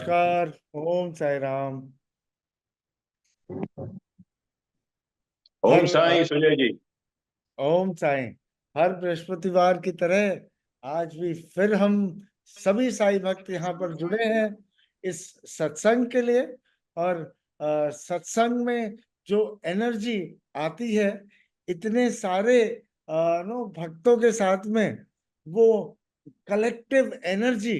नमस्कार। ओम साई राम। ओम हर साई सुजय जी। ओम साई। हर बृहस्पतिवार की तरह आज भी फिर हम सभी साई भक्त यहाँ पर जुड़े हैं इस सत्संग के लिए। और सत्संग में जो एनर्जी आती है इतने सारे नो भक्तों के साथ में, वो कलेक्टिव एनर्जी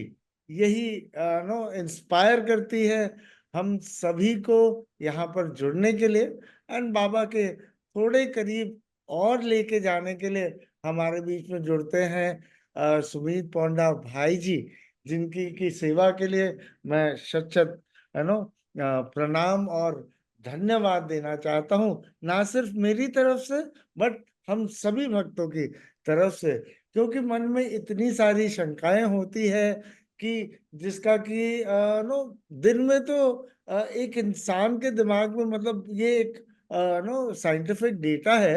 यही नो इंस्पायर करती है हम सभी को यहाँ पर जुड़ने के लिए एंड बाबा के थोड़े करीब और लेके जाने के लिए हमारे बीच में जुड़ते हैं सुमित पोंडा भाई जी, जिनकी की सेवा के लिए मैं शत शत प्रणाम और धन्यवाद देना चाहता हूँ, ना सिर्फ मेरी तरफ से बट हम सभी भक्तों की तरफ से। क्योंकि मन में इतनी सारी शंकाएं होती है कि जिसका कि नो दिन में तो एक इंसान के दिमाग में, मतलब ये एक नो साइंटिफिक डेटा है।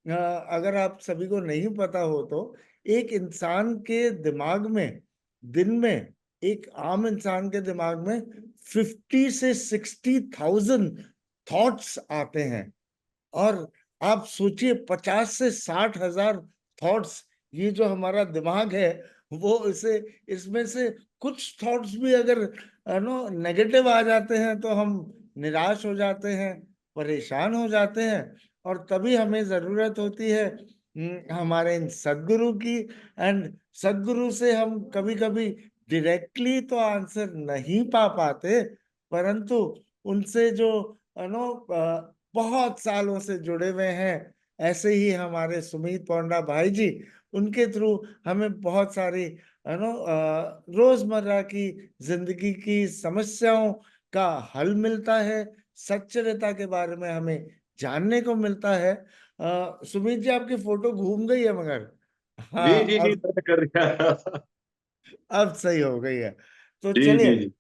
अगर आप सभी को नहीं पता हो तो एक इंसान के दिमाग में दिन में, एक आम इंसान के दिमाग में 50 से 60,000 थॉट्स आते हैं। और आप सोचिए 50 से 60 हजार थॉट्स, ये जो हमारा दिमाग है वो इसे, इसमें से कुछ थॉट्स भी अगर नो नेगेटिव आ जाते हैं तो हम निराश हो जाते हैं, परेशान हो जाते हैं। और तभी हमें जरूरत होती है हमारे इन सदगुरु की। एंड सदगुरु से हम कभी कभी डायरेक्टली तो आंसर नहीं पा पाते, परंतु उनसे जो नो बहुत सालों से जुड़े हुए हैं, ऐसे ही हमारे सुमित पोंडा भाई जी, उनके थ्रू हमें बहुत सारी रोजमर्रा की जिंदगी की समस्याओं का हल मिलता है। सच्चरिता के बारे में हमें जानने को मिलता है। सुमित जी, आपकी फोटो घूम गई है मगर जी हाँ, जी जी, अब दर्द कर दिया। अब सही हो गई है। तो जी चलिए, जी जी।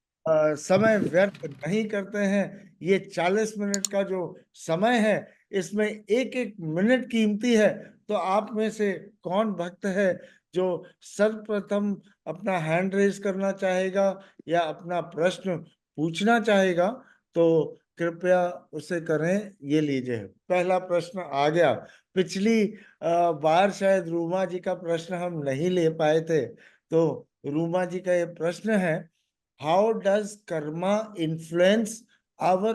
समय व्यर्थ नहीं करते हैं। ये 40 मिनट का जो समय है, इसमें एक एक मिनट कीमती है। तो आप में से कौन भक्त है जो सर्वप्रथम अपना हैंड रेज करना चाहेगा या अपना प्रश्न पूछना चाहेगा? तो कृपया उसे करें। ये लीजिए, पहला प्रश्न आ गया। पिछली बार शायद रूमा जी का प्रश्न हम नहीं ले पाए थे, तो रूमा जी का ये प्रश्न है: how does karma influence our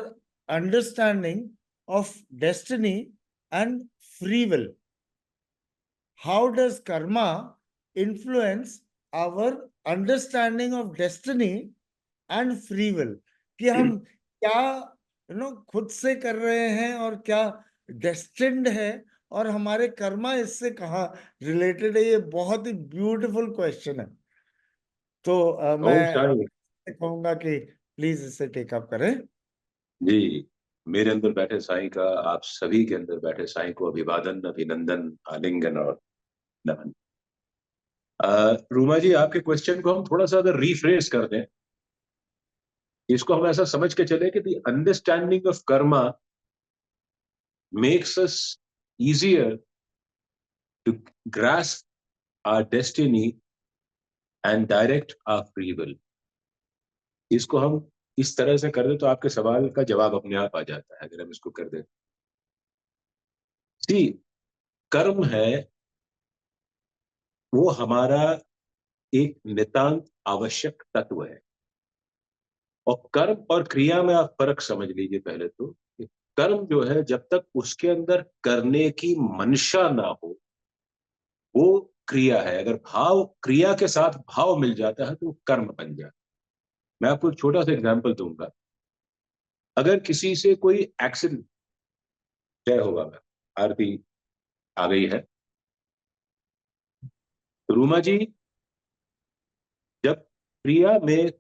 understanding of destiny and free will? How does karma influence our understanding of destiny and free will? कि हम क्या खुद से कर रहे हैं और क्या डेस्टिन्ड है, और हमारे कर्मा इससे कहाँ रिलेटेड है? ये बहुत ही ब्यूटीफुल क्वेश्चन है। तो ओम मैं साई। कहूंगा कि प्लीज इसे टेकअप करें। जी, मेरे अंदर बैठे साईं का आप सभी के अंदर बैठे साईं को अभिवादन, अभिनंदन, आलिंगन और नमन। रूमा जी, आपके क्वेश्चन को हम थोड़ा सा अगर रीफ्रेज कर दें, इसको हम ऐसा समझ के चले कि the understanding of karma makes us easier to grasp our destiny and direct our free will. इसको हम इस तरह से कर दे तो आपके सवाल का जवाब अपने आप आ जाता है, अगर हम इसको कर दे। सी, कर्म है वो हमारा एक नितांत आवश्यक तत्व है। और कर्म और क्रिया में आप फर्क समझ लीजिए पहले तो कि कर्म जो है, जब तक उसके अंदर करने की मंशा ना हो वो क्रिया है। अगर भाव, क्रिया के साथ भाव मिल जाता है तो वो कर्म बन जाता है। मैं आपको एक छोटा सा एग्जांपल दूंगा। अगर किसी से कोई एक्सीडेंट तय होगा, मैं आरती आ गई है रूमा जी, जब क्रिया में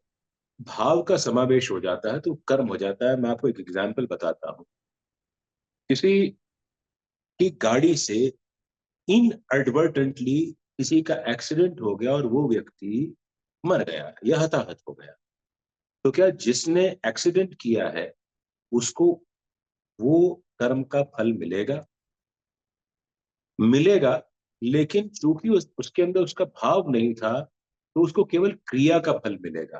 भाव का समावेश हो जाता है तो कर्म हो जाता है। मैं आपको एक एग्जांपल बताता हूं। किसी की गाड़ी से इनएडवर्टेंटली किसी का एक्सीडेंट हो गया और वो व्यक्ति मर गया या हताहत हो गया, तो क्या जिसने एक्सीडेंट किया है उसको वो कर्म का फल मिलेगा? मिलेगा। लेकिन चूंकि उसके अंदर उसका भाव नहीं था तो उसको केवल क्रिया का फल मिलेगा,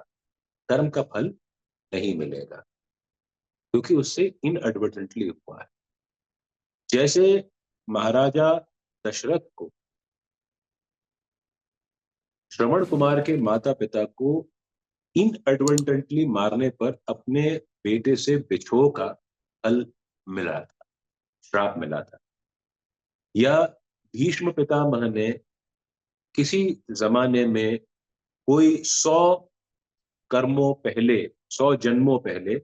कर्म का फल नहीं मिलेगा, क्योंकि उससे इनएडवर्टेंटली हुआ है। जैसे महाराजा दशरथ को श्रवण कुमार के माता पिता को इनएडवर्टेंटली मारने पर अपने बेटे से बिछोह का फल मिला था, श्राप मिला था। या भीष्म पितामह ने किसी जमाने में कोई 100 जन्मों पहले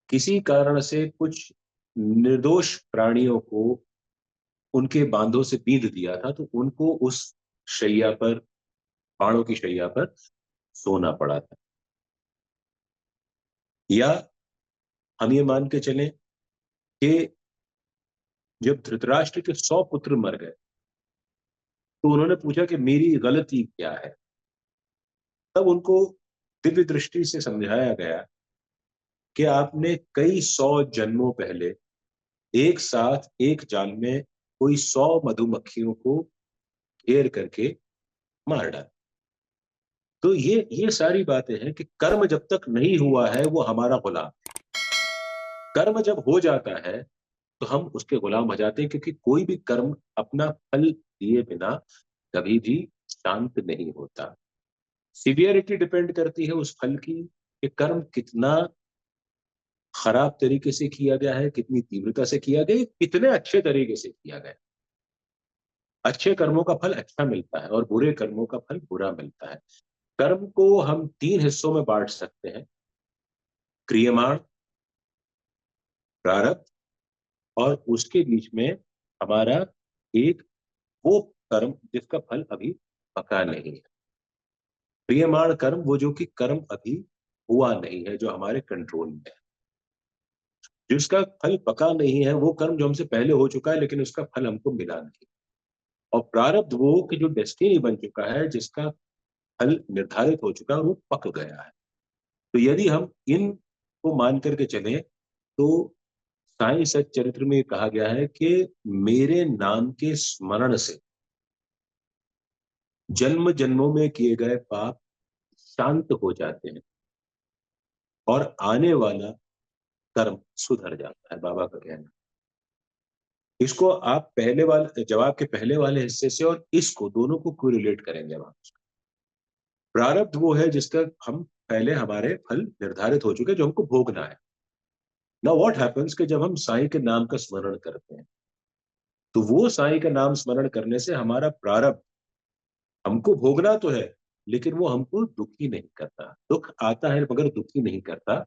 किसी कारण से कुछ निर्दोष प्राणियों को उनके बांधों से बींध दिया था, तो उनको उस शैया पर, बाणों की शैया पर सोना पड़ा था। या हम ये मान के चलें कि जब धृतराष्ट्र के 100 पुत्र मर गए, तो उन्होंने पूछा कि मेरी गलती क्या है। तब उनको दिव्य दृष्टि से समझाया गया कि आपने कई 100 जन्मों पहले एक साथ एक जाल में कोई 100 मधुमक्खियों को घेर करके मार डाला। तो ये सारी बातें हैं कि कर्म जब तक नहीं हुआ है वो हमारा गुलाम। कर्म जब हो जाता है तो हम उसके गुलाम हो जाते हैं, क्योंकि कोई भी कर्म अपना फल दिए बिना कभी भी शांत नहीं होता। सिवियरिटी डिपेंड करती है उस फल की कि कर्म कितना खराब तरीके से किया गया है, कितनी तीव्रता से किया गया, कितने अच्छे तरीके से किया गया। अच्छे कर्मों का फल अच्छा मिलता है और बुरे कर्मों का फल बुरा मिलता है। कर्म को हम 3 हिस्सों में बांट सकते हैं: क्रियमाण, प्रारब्ध, और उसके बीच में हमारा एक वो कर्म जिसका फल अभी पका नहीं है। क्रियमाण कर्म वो जो कि कर्म अभी हुआ नहीं है, जो हमारे कंट्रोल में है। जिसका फल पका नहीं है वो कर्म जो हमसे पहले हो चुका है लेकिन उसका फल हमको मिला नहीं। और प्रारब्ध वो कि जो डेस्टिनी बन चुका है, जिसका फल निर्धारित हो चुका है और वो पक गया है। तो यदि हम इन को मान करके चलें तो साईं सच्चरित्र में कहा गया है कि मेरे नाम के स्मरण से जन्म जन्मों में किए गए पाप शांत हो जाते हैं और आने वाला कर्म सुधर जाता है, बाबा का कहना। इसको आप पहले वाले जवाब के पहले वाले हिस्से से और इसको दोनों को क्यों रिलेट करेंगे हम? प्रारब्ध वो है जिसका हम पहले हमारे फल निर्धारित हो चुके जो हमको भोगना है। नाउ व्हाट हैपेंस कि जब हम साईं के नाम का स्मरण करते हैं तो वो साईं का नाम स्मरण करने से हमारा प्रारब्ध, हमको भोगना तो है लेकिन वो हमको दुखी नहीं करता। दुख आता है मगर दुखी नहीं करता,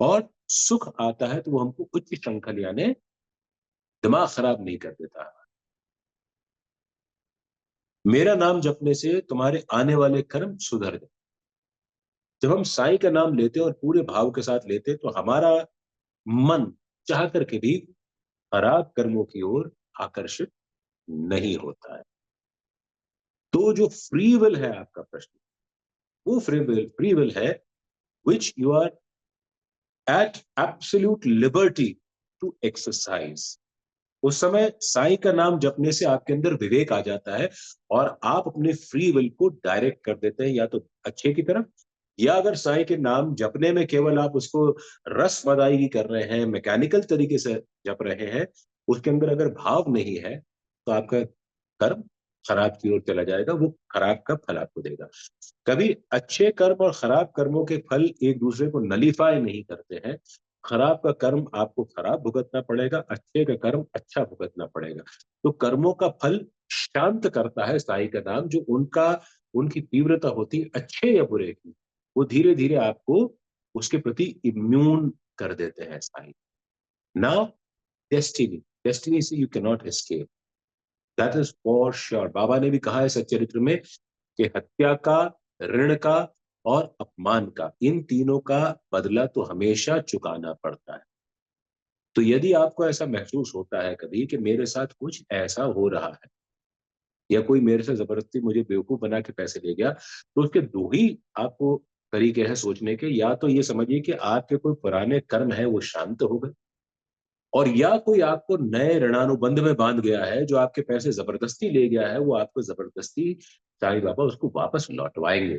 और सुख आता है तो वो हमको उच्च श्रृंखल यानी दिमाग खराब नहीं कर देता। मेरा नाम जपने से तुम्हारे आने वाले कर्म सुधर गए। जब हम साईं का नाम लेते और पूरे भाव के साथ लेते तो हमारा मन चाह करके भी खराब कर्मों की ओर आकर्षित नहीं होता है। तो जो फ्री विल है आपका प्रश्न, वो फ्री विल है which you are at absolute liberty to exercise। उस समय साईं का नाम जपने से आपके अंदर विवेक आ जाता है और आप अपने फ्री विल को डायरेक्ट कर देते हैं या तो अच्छे की तरफ, या अगर साईं के नाम जपने में केवल आप उसको रस अदायगी कर रहे हैं, मैकेनिकल तरीके से जप रहे हैं, उसके अंदर अगर भाव नहीं है तो आपका कर्म खराब की ओर चला जाएगा, वो खराब का फल आपको देगा। कभी अच्छे कर्म और खराब कर्मों के फल एक दूसरे को नलीफाई नहीं करते हैं। खराब का कर्म आपको खराब भुगतना पड़ेगा, अच्छे का कर्म अच्छा भुगतना पड़ेगा। तो कर्मों का फल शांत करता है साईं का नाम, जो उनकी तीव्रता होती है अच्छे या बुरे की, वो धीरे धीरे आपको उसके प्रति इम्यून कर देते हैं साईं। नाउ डेस्टिनी, डेस्टिनी से you can not escape, that is for sure. Baba ने भी कहा है सच्चरित्र में कि हत्या का, ऋण का और अपमान का, इन तीनों का बदला तो हमेशा चुकाना पड़ता है। तो यदि आपको ऐसा महसूस होता है कभी कि मेरे साथ कुछ ऐसा हो रहा है या कोई मेरे से जबरदस्ती मुझे बेवकूफ बना के पैसे ले गया, तो उसके दो ही आपको तरीके हैं सोचने के। या तो ये समझिए कि आपके कोई पुराने कर्म है वो शांत हो गए, और या कोई आपको नए ऋणानुबंध में बांध गया है, जो आपके पैसे जबरदस्ती ले गया है वो आपको जबरदस्ती साईं बाबा उसको वापस लौटवाएंगे।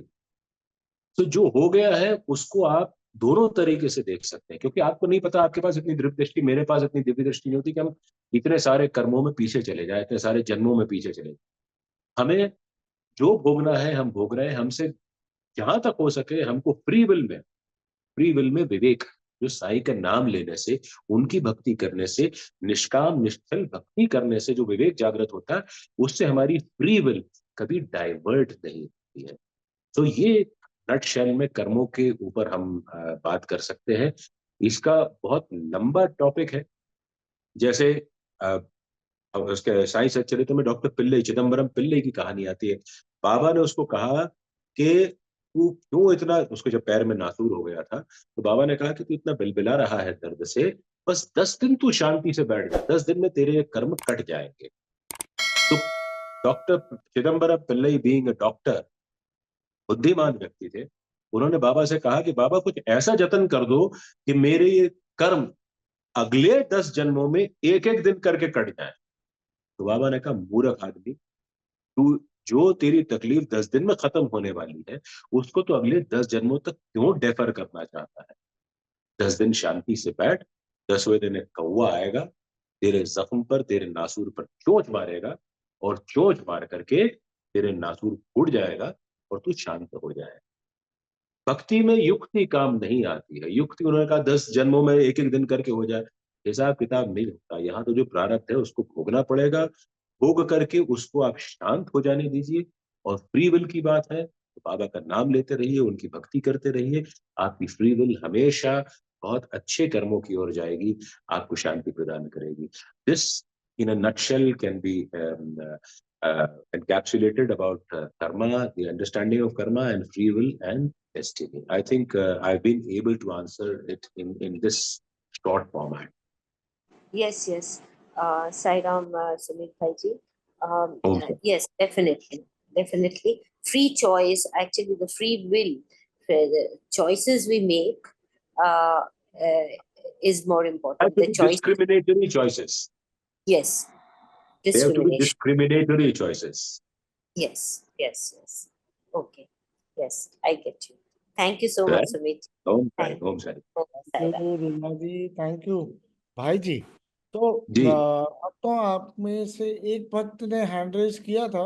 तो जो हो गया है उसको आप दोनों तरीके से देख सकते हैं, क्योंकि आपको नहीं पता, आपके पास इतनी दिव्य दृष्टि, मेरे पास इतनी दिव्य दृष्टि नहीं होती कि हम इतने सारे कर्मों में पीछे चले जाए, इतने सारे जन्मों में पीछे चले जाए। हमें जो भोगना है हम भोग रहे हैं, हमसे जहां तक हो सके हमको फ्री विल में विवेक, जो साईं का नाम लेने से, उनकी भक्ति करने से, निष्काम निश्चल भक्ति करने से जो विवेक जागृत होता है, उससे हमारी फ्री विल कभी डाइवर्ट नहीं होती है। तो ये नट शेल में कर्मों के ऊपर हम बात कर सकते हैं। इसका बहुत लंबा टॉपिक है। जैसे अ, उसके साई सच्चरित्र में डॉक्टर पिल्लई, चिदम्बरम पिल्लई की कहानी आती है। बाबा ने उसको कहा कि तू क्यों इतना, उसको जब पैर में नासूर हो गया था, तो बाबा ने कहा कि तू इतना बिलबिला रहा है दर्द से, बस 10 दिन तू शांति से बैठ जा, 10 दिन में तेरे कर्म कट जाएंगे। तो doctor Chidambaram Pillai being a doctor, बुद्धिमान व्यक्ति थे, उन्होंने बाबा से कहा कि बाबा कुछ ऐसा जतन कर दो कि मेरे ये कर्म अगले 10 जन्मों में एक एक दिन करके कट जाए। तो बाबा ने कहा, मूर्ख आदमी, तू जो तेरी तकलीफ 10 दिन में खत्म होने वाली है, उसको तो अगले 10 जन्मों तक क्यों डेफर करना चाहता है? 10 दिन शांति से बैठ, 10वें दिन एक कौवा आएगा, तेरे जख्म पर, तेरे नासूर पर चोंच मारेगा, और चोंच मार करके तेरे नासूर उड़ जाएगा और तू शांत हो जाएगा। भक्ति में युक्ति काम नहीं आती है। युक्ति, उन्होंने कहा 10 जन्मों में एक एक दिन करके हो जाए, हिसाब किताब नहीं होता। यहाँ तो जो प्रारब्ध है उसको भोगना पड़ेगा, भोग करके उसको आप शांत हो जाने दीजिए। और फ्री विल की बात है तो बाबा का नाम लेते रहिए, उनकी भक्ति करते रहिए, आपकी फ्री विल हमेशा बहुत अच्छे कर्मों की ओर जाएगी, आपको शांति प्रदान करेगी। This in a nutshell can be encapsulated about karma, the understanding of karma and free will and destiny. I think I've been able to answer it in this short format. Yes, yes. Sai Ram, Sumit Bhaiji. Okay. Yes, definitely. Definitely. Free choice, actually, the free will, the choices we make uh, is more Have important. to The be choice, discriminatory choices. yes, They have to be discrimination. discriminatory choices. Yes, yes, yes. Okay. Yes, I get you. Thank you so much, Right? Sumit. Home side, Thank home side. you, Sai Ram. Reena ji, thank you. भाई जी, तो जी। अब तो आप में से एक भक्त ने हैंड रेज किया था,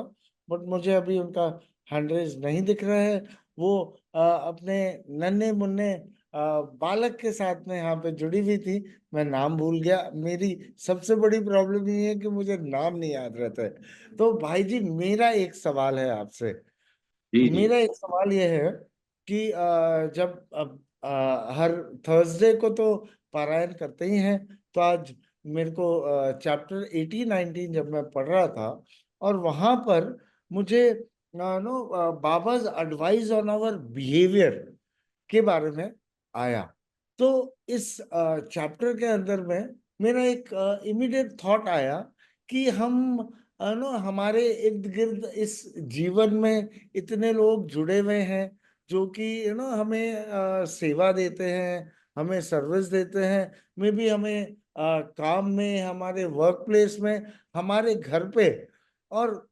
बट मुझे अभी उनका हैंड रेज नहीं दिख रहा है। वो अपने नन्हे मुन्ने बालक के साथ में यहाँ पे जुड़ी हुई थी। मैं नाम भूल गया। मेरी सबसे बड़ी प्रॉब्लम ये है कि मुझे नाम नहीं याद रहता है। तो भाई जी, मेरा एक सवाल है आपसे। जी जी। मेरा एक सवाल ये है कि जब अब हर थर्सडे को तो पारायण करते ही हैं, तो आज मेरे को चैप्टर 18-19 जब मैं पढ़ रहा था, और वहां पर मुझे know Baba's advice on our behaviour के बारे में आया। तो इस चैप्टर के अंदर में मेरा एक इमीडिएट थॉट आया कि हम नो हमारे इर्द गिर्द इस जीवन में इतने लोग जुड़े हुए हैं जो कि हमें सेवा देते हैं, हमें सर्विस देते हैं, मे भी हमें काम में, हमारे वर्क प्लेस में, हमारे घर पे, और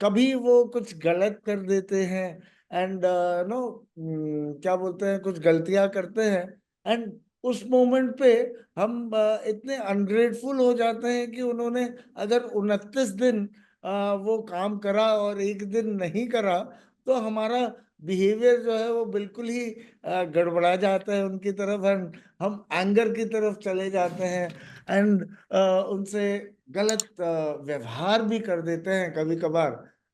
कभी वो कुछ गलत कर देते हैं, एंड नो क्या बोलते हैं, कुछ गलतियां करते हैं, एंड उस मोमेंट पे हम इतने अनग्रेटफुल हो जाते हैं कि उन्होंने अगर 29 दिन वो काम करा और एक दिन नहीं करा, तो हमारा बिहेवियर जो है वो बिल्कुल ही गड़बड़ा जाता है उनकी तरफ, एंड हम एंगर की तरफ चले जाते हैं, एंड उनसे गलत व्यवहार भी कर देते हैं कभी कभार।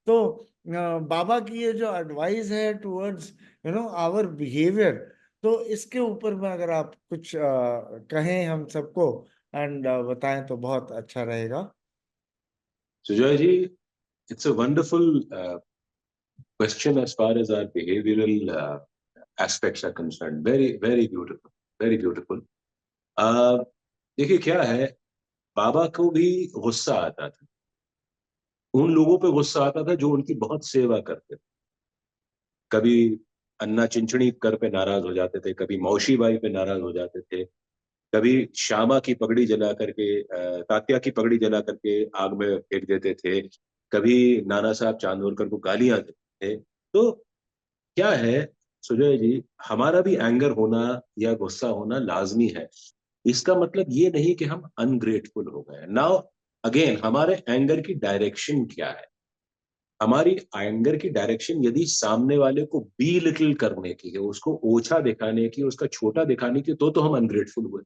तो बाबा की ये जो एडवाइस है टुवर्ड्स आवर बिहेवियर, तो इसके ऊपर में अगर आप कुछ कहें हम सबको, एंड बताएं तो बहुत अच्छा रहेगा। Sujoy ji, it's a wonderful question as far as our behavioral aspects are concerned. Very, very beautiful. Very beautiful. देखिए क्या है, बाबा को भी गुस्सा आता था, उन लोगों पे गुस्सा आता था जो उनकी बहुत सेवा करते थे। कभी अन्ना चिंचणी कर पे नाराज हो जाते थे, कभी मौशी बाई पे नाराज हो जाते थे, कभी श्यामा की पगड़ी जला करके, तात्या की पगड़ी जला करके आग में फेंक देते थे, कभी नाना साहब चांदोरकर को गालियां देते थे। तो क्या है, सुजय जी, हमारा भी एंगर होना या गुस्सा होना लाजमी है। इसका मतलब ये नहीं कि हम अनग्रेटफुल हो गए। नाउ अगेन, हमारे एंगर की डायरेक्शन क्या है? हमारी एंगर की डायरेक्शन यदि सामने वाले को बी लिटिल करने की है, उसको ओछा दिखाने की, उसका छोटा दिखाने की, तो हम अनग्रेटफुल हुए।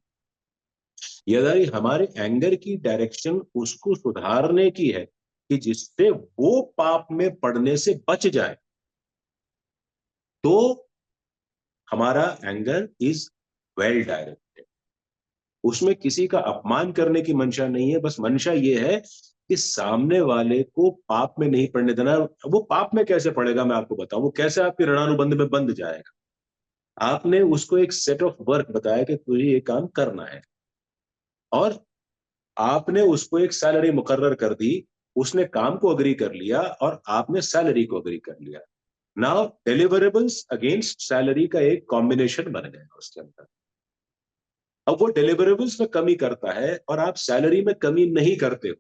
यदि हमारे एंगर की डायरेक्शन उसको सुधारने की है कि जिससे वो पाप में पड़ने से बच जाए, तो हमारा एंगर इज वेल डायरेक्टेड। उसमें किसी का अपमान करने की मंशा नहीं है, बस मंशा ये है कि सामने वाले को पाप में नहीं पड़ने देना। वो पाप में कैसे पड़ेगा मैं आपको बताऊं, वो कैसे आपके ऋणानुबंध में बंध जाएगा। आपने उसको एक सेट ऑफ वर्क बताया कि तुझे ये काम करना है, और आपने उसको एक सैलरी मुकर्रर कर दी, उसने काम को अग्री कर लिया और आपने सैलरी को अग्री कर लिया। नाउ डिलीवरेबल्स अगेंस्ट सैलरी का एक कॉम्बिनेशन बन गया उसके अंदर। अब वो डिलीवरेबल्स में कमी करता है और आप सैलरी में कमी नहीं करते हो,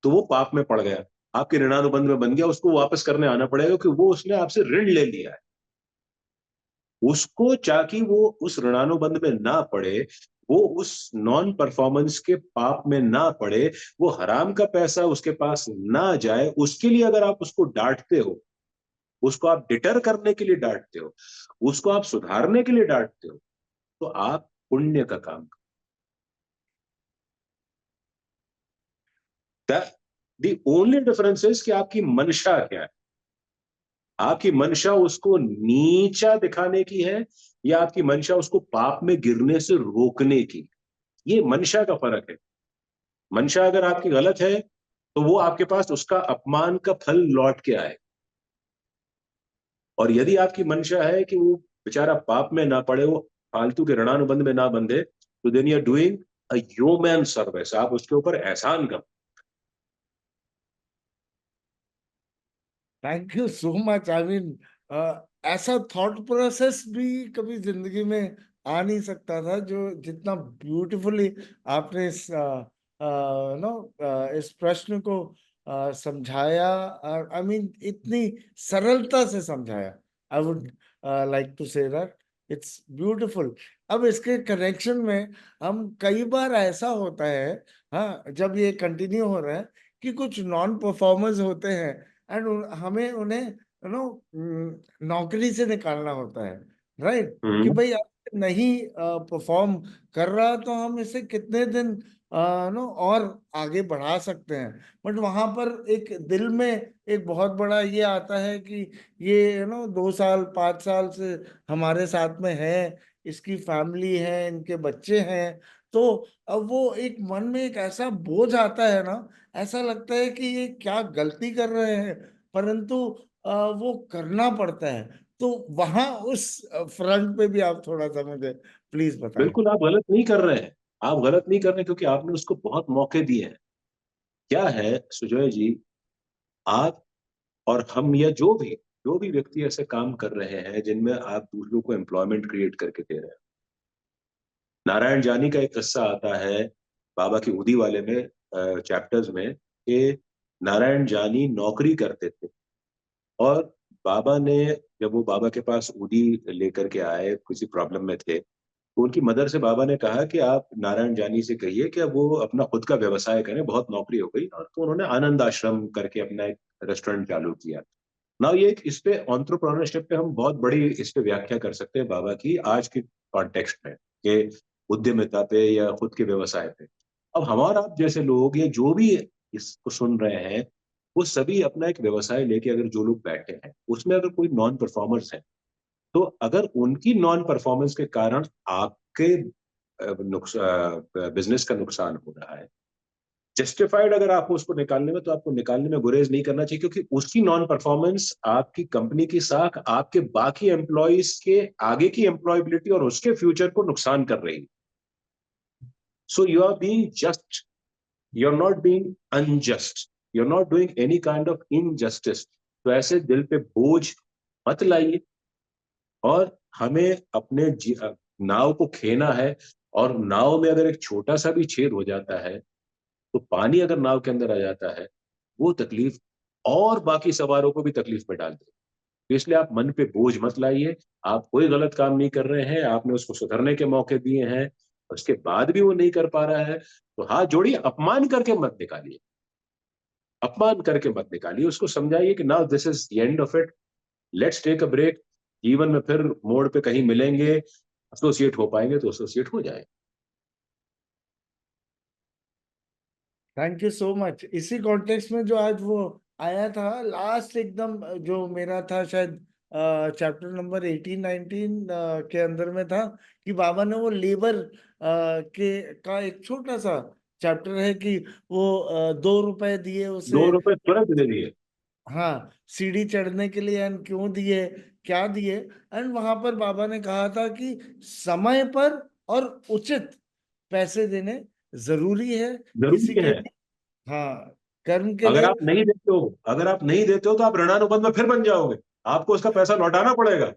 तो वो पाप में पड़ गया, आपके ऋणानुबंध में बन गया। उसको वापस करने आना पड़ेगा कि वो उसने आपसे ऋण ले लिया है। उसको ताकि वो उस ऋणानुबंध में ना पड़े, वो उस नॉन परफॉर्मेंस के पाप में ना पड़े, वो हराम का पैसा उसके पास ना जाए, उसके लिए अगर आप उसको डांटते हो, उसको आप डिटर करने के लिए डांटते हो, उसको आप सुधारने के लिए डांटते हो, तो आप पुण्य का काम। द ओनली डिफरेंस इज कि आपकी मंशा क्या है। आपकी मंशा उसको नीचा दिखाने की है या आपकी मंशा उसको पाप में गिरने से रोकने की। ये मंशा का फर्क है। मंशा अगर आपकी गलत है तो वो आपके पास उसका अपमान का फल लौट के आए, और यदि आपकी मंशा है कि वो बेचारा पाप में ना पड़े, वो फालतू के ऋणानुबंध में ना बंधे, तो then you are doing a human service. आप उसके ऊपर एहसान कर। Thank you so much. I mean ऐसा थॉट प्रोसेस भी कभी जिंदगी में आ नहीं सकता था जो जितना ब्यूटीफुली आपने इस नो इस प्रश्न को समझाया। आई मीन इतनी सरलता से समझाया। I would like to say that it's beautiful. अब इसके कनेक्शन में हम कई बार ऐसा होता है, हाँ, जब ये कंटिन्यू हो रहा है कि कुछ नॉन परफॉर्मर्स होते हैं एंड हमें उन्हें नौकरी से निकालना होता है, राइट? कि भाई आप नहीं परफॉर्म कर रहा तो हम इसे कितने दिन नो और आगे बढ़ा सकते हैं। बट वहां पर एक दिल में एक बहुत बड़ा ये आता है कि ये 2 साल 5 साल से हमारे साथ में है, इसकी फैमिली है, इनके बच्चे हैं। तो अब वो एक मन में एक ऐसा बोझ आता है ना, ऐसा लगता है कि ये क्या गलती कर रहे हैं, परंतु वो करना पड़ता है। तो वहां उस फ्रंट पे भी आप थोड़ा सा मुझे प्लीज बताएं। बिल्कुल, आप गलत नहीं कर रहे हैं। आप गलत नहीं कर रहे, क्योंकि आपने उसको बहुत मौके दिए हैं। क्या है सुजय जी, आप और हम या जो भी व्यक्ति ऐसे काम कर रहे हैं जिनमें आप दूसरों को एम्प्लॉयमेंट क्रिएट करके दे रहे हैं। नारायण जानी का एक किस्सा आता है बाबा की उदी वाले में, चैप्टर्स में, कि नारायण जानी नौकरी करते थे, और बाबा ने, जब वो बाबा के पास उदी लेकर के आए, किसी प्रॉब्लम में थे, तो उनकी मदर से बाबा ने कहा कि आप नारायण जानी से कहिए कि अब वो अपना खुद का व्यवसाय करें, बहुत नौकरी हो गई। और तो उन्होंने आनंद आश्रम करके अपना एक रेस्टोरेंट चालू किया। ना ये इस पे ऑन्टरप्रेन्योरशिप पे हम बहुत बड़ी इस पे व्याख्या कर सकते हैं बाबा की आज के कॉन्टेक्स्ट में, कि उद्यमिता पे या खुद के व्यवसाय पे। अब हमारा आप जैसे लोग या जो भी इसको सुन रहे हैं, वो सभी अपना एक व्यवसाय लेके अगर जो लोग बैठे हैं, उसमें अगर कोई नॉन परफॉर्मर्स है, तो अगर उनकी नॉन परफॉर्मेंस के कारण आपके बिजनेस का नुकसान हो रहा है, जस्टिफाइड अगर आपको उसको निकालने में, तो आपको निकालने में गुरेज नहीं करना चाहिए, क्योंकि उसकी नॉन परफॉर्मेंस आपकी कंपनी की साख, आपके बाकी एम्प्लॉयज के आगे की एम्प्लॉयबिलिटी और उसके फ्यूचर को नुकसान कर रही है। So you are being just, you are not being unjust, you are not doing any kind of injustice. तो ऐसे दिल पे बोझ मत लाइए, और हमें अपने नाव को खेना है। और नाव में अगर एक छोटा सा भी छेद हो जाता है, तो पानी अगर नाव के अंदर आ जाता है, वो तकलीफ और बाकी सवारों को भी तकलीफ में डाल दे। तो इसलिए आप मन पे बोझ मत लाइए। आप कोई गलत काम नहीं कर रहे हैं, आपने उसको सुधरने के मौके दिए हैं, उसके बाद भी वो नहीं कर पा रहा है, तो हाथ जोड़िए, अपमान करके मत निकालिए, अपमान करके मत निकालिए, उसको समझाइए कि now this is the end of it, let's take a break. जीवन में फिर मोड़ पे कहीं मिलेंगे, एसोसिएट हो पाएंगे तो एसोसिएट हो जाए। Thank you so much. इसी कॉन्टेक्स्ट में जो आज वो आया था लास्ट एकदम, जो मेरा था शायद चैप्टर नंबर 18-19 के अंदर में था, कि बाबा ने वो लेबर के का एक छोटा सा चैप्टर है कि वो 2 रुपए दिए उसे। 2 रुपए तुरंत दे दिए। हाँ, सीढ़ी चढ़ने के लिए, एंड क्यों दिए, क्या दिए। एंड वहां पर बाबा ने कहा था कि समय पर और उचित पैसे देने जरूरी है किसी जरूरी के है। भी, हाँ, कर्म के लिए। अगर आप नहीं देते हो तो आप ऋणानुबंध में फिर बन जाओगे, आपको उसका पैसा लौटाना पड़ेगा।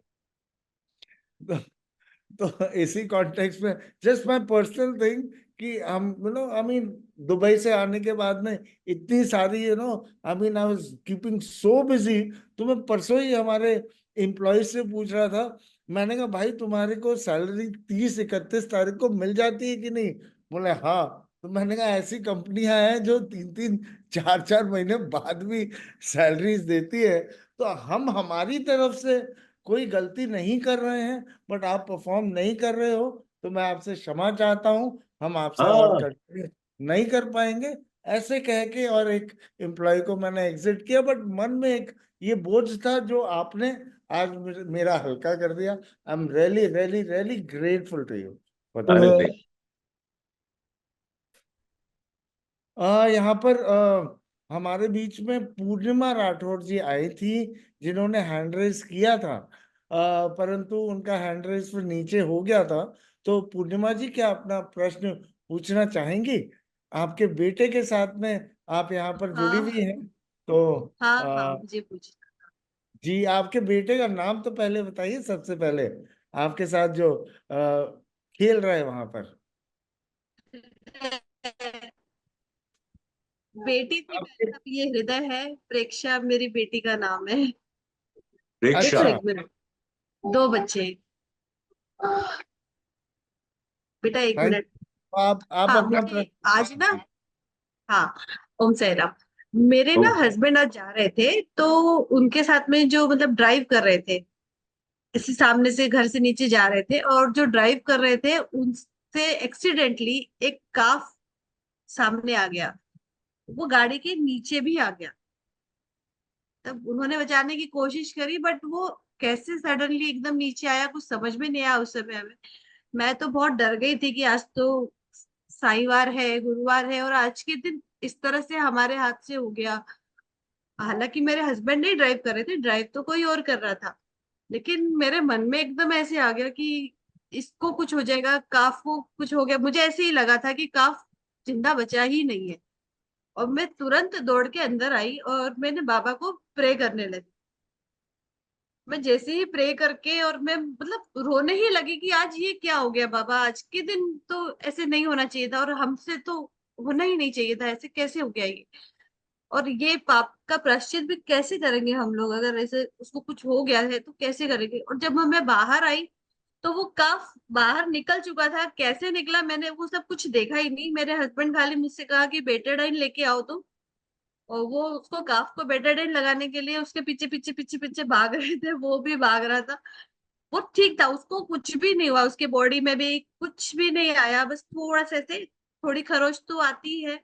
तो इसी कॉन्टेक्स्ट में जस्ट माय पर्सनल थिंग कि हम आई मीन दुबई से आने के बाद में इतनी सारी I mean I was keeping so busy. तो मैं परसों ही हमारे एम्प्लॉय से पूछ रहा था, मैंने कहा भाई तुम्हारे को सैलरी 30-31 तारीख को मिल जाती है कि नहीं? बोले हाँ। तो मैंने कहा ऐसी कंपनियां हैं जो 3-3 4-4 महीने बाद भी सैलरीज देती है। तो हम हमारी तरफ से कोई गलती नहीं कर रहे हैं, बट आप परफॉर्म नहीं कर रहे हो, तो मैं आपसे क्षमा चाहता हूँ, हम आपसे और हाँ कंटिन्यू नहीं कर पाएंगे, ऐसे कह के। और एक एम्प्लॉय को मैंने एग्जिट किया, बट मन में एक ये बोझ था जो आपने आज मेरा हल्का कर दिया। I am really really really grateful to you for अरे दैट। नहीं। यहाँ पर हमारे बीच में पूर्णिमा राठौर जी आई थी, जिन्होंने हैंड रेस किया था, परंतु उनका हैंड रेस फिर नीचे हो गया था। तो पूर्णिमा जी, क्या अपना प्रश्न पूछना चाहेंगी? आपके बेटे के साथ में आप यहाँ पर जुड़ी हुई हाँ हैं, तो हाँ हाँ, आ, मुझे पूछ। जी, आपके बेटे का नाम तो पहले बताइए सबसे पहले, आपके साथ जो खेल रहा है वहां पर। बेटी थी आपके, पहले, अब ये हृदय है। प्रेक्षा मेरी बेटी का नाम है। रिक्शा। देखो अच्छा, एक मिनट, 2 बच्चे। बेटा एक थैंक, मिनट। आप हाँ अपना मुझे प्रश्न। आज ना, हाँ, ओम साई राम। मेरे ना ओके। हस्बैंड आज जा रहे थे, तो उनके साथ में जो मतलब ड्राइव कर रहे थे, इसी सामने से घर से नीचे जा रहे थे, और जो ड्राइव कर रहे थे उनसे एक्सीडेंटली एक काफ सामने आ गया। वो गाड़ी के नीचे भी आ गया। तब उन्होंने बचाने की कोशिश करी, बट वो कैसे सडनली एकदम नीचे आया, कुछ समझ में नहीं आया उस समय हमें। मैं तो बहुत डर गई थी कि आज तो साईवार है, गुरुवार है, और आज के दिन इस तरह से हमारे हाथ से हो गया। हालांकि मेरे हस्बैंड नहीं ड्राइव कर रहे थे, ड्राइव तो कोई और कर रहा था, लेकिन मेरे मन में एकदम ऐसे आ गया कि इसको कुछ हो जाएगा, काफ को कुछ हो गया। मुझे ऐसे ही लगा था कि काफ जिंदा बचा ही नहीं है। और मैं तुरंत दौड़ के अंदर आई और मैंने बाबा को प्रे करने लगी। मैं जैसे ही प्रे करके, और मैं मतलब रोने ही लगी कि आज ये क्या हो गया बाबा, आज के दिन तो ऐसे नहीं होना चाहिए था, और हमसे तो होना ही नहीं चाहिए था, ऐसे कैसे हो गया ये। और ये पाप का प्रायश्चित भी कैसे करेंगे हम लोग, अगर ऐसे उसको कुछ हो गया है तो कैसे करेंगे। और जब मैं बाहर आई, तो वो कफ बाहर निकल चुका था। कैसे निकला मैंने वो सब कुछ देखा ही नहीं। मेरे हस्बैंड खाली मुझसे कहा कि बेटाडाइन लेके आओ तुम, और वो उसको काफ को बेटाडीन लगाने के लिए उसके पीछे पीछे पीछे पीछे भाग रहे थे, वो भी भाग रहा था। वो ठीक था, उसको कुछ भी नहीं हुआ, उसके बॉडी में भी कुछ भी नहीं आया, बस थोड़ा सा ऐसे थोड़ी खरोच तो आती है,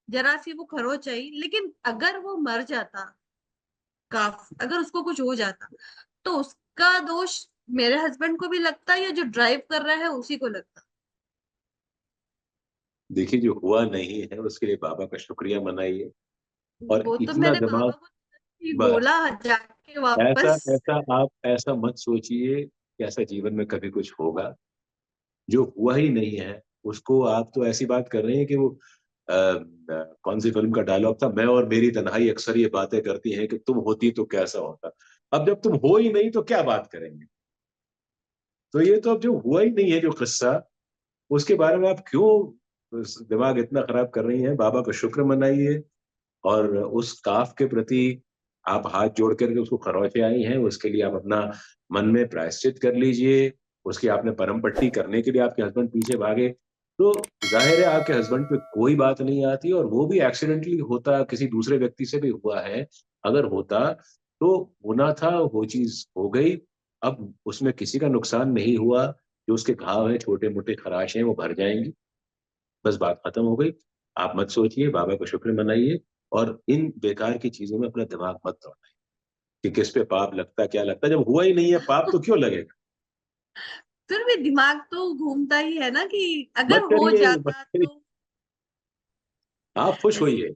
जरा सी वो खरोच आई। लेकिन अगर वो मर जाता, काफ अगर उसको कुछ हो जाता, तो उसका दोष मेरे हस्बैंड को भी लगता, या जो ड्राइव कर रहा है उसी को लगता। देखिए, जो हुआ नहीं है उसके लिए बाबा का शुक्रिया मनाइए, और वो तो इतना मैंने दिमाग, बाबा को ही बस बोला जाके ऐसा वापस। ऐसा आप ऐसा मत सोचिए कि ऐसा जीवन में कभी कुछ होगा। जो हुआ ही नहीं है उसको आप तो ऐसी बात कर रहे हैं कि वो कौन सी फिल्म का डायलॉग था, मैं और मेरी तन्हाई अक्सर ये बातें करती हैं कि तुम होती तो कैसा होता। अब जब तुम हो ही नहीं तो क्या बात करेंगे। तो ये तो अब जो हुआ ही नहीं है जो किस्सा, उसके बारे में आप क्यों दिमाग इतना खराब कर रही हैं। बाबा का शुक्र मनाइए, और उस काफ के प्रति आप हाथ जोड़ करके उसको खरोचे आई हैं, उसके लिए आप अपना मन में प्रायश्चित कर लीजिए। उसकी आपने परम पट्टी करने के लिए आपके हस्बैंड पीछे भागे, तो जाहिर है आपके हस्बैंड पे कोई बात नहीं आती, और वो भी एक्सीडेंटली होता, किसी दूसरे व्यक्ति से भी हुआ है, अगर होता तो होना था, वो चीज हो गई। अब उसमें किसी का नुकसान नहीं हुआ, जो उसके घाव हैं, छोटे मोटे खराश हैं, वो भर जाएंगी, बस बात खत्म हो गई। आप मत सोचिए, बाबा का शुक्र मनाइए, और इन बेकार की चीजों में अपना दिमाग मत दौड़ाइए कि किस पे पाप लगता, क्या लगता, जब हुआ ही नहीं है पाप तो क्यों लगेगा। फिर भी दिमाग तो घूमता ही है ना कि अगर मत हो करिए, मत जाता करिए, तो। आप खुश जैसे होइए,